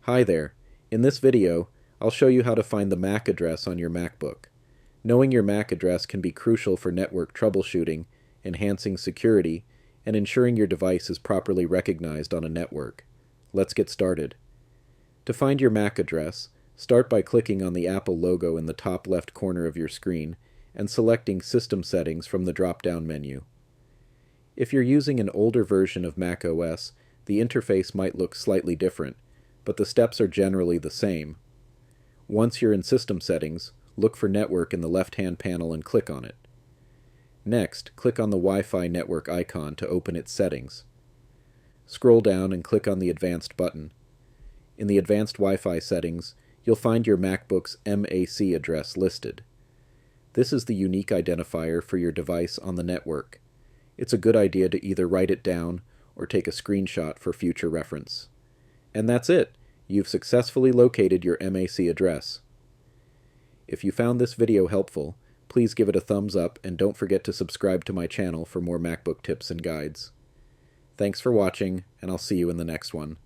Hi there. In this video, I'll show you how to find the MAC address on your MacBook. Knowing your MAC address can be crucial for network troubleshooting, enhancing security, and ensuring your device is properly recognized on a network. Let's get started. To find your MAC address, start by clicking on the Apple logo in the top left corner of your screen and selecting System Settings from the drop-down menu. If you're using an older version of Mac OS, the interface might look slightly different, but the steps are generally the same. Once you're in System Settings, look for Network in the left-hand panel and click on it. Next, click on the Wi-Fi network icon to open its settings. Scroll down and click on the Advanced button. In the Advanced Wi-Fi settings, you'll find your MacBook's MAC address listed. This is the unique identifier for your device on the network. It's a good idea to either write it down or take a screenshot for future reference. And that's it! You've successfully located your MAC address. If you found this video helpful, please give it a thumbs up and don't forget to subscribe to my channel for more MacBook tips and guides. Thanks for watching, and I'll see you in the next one.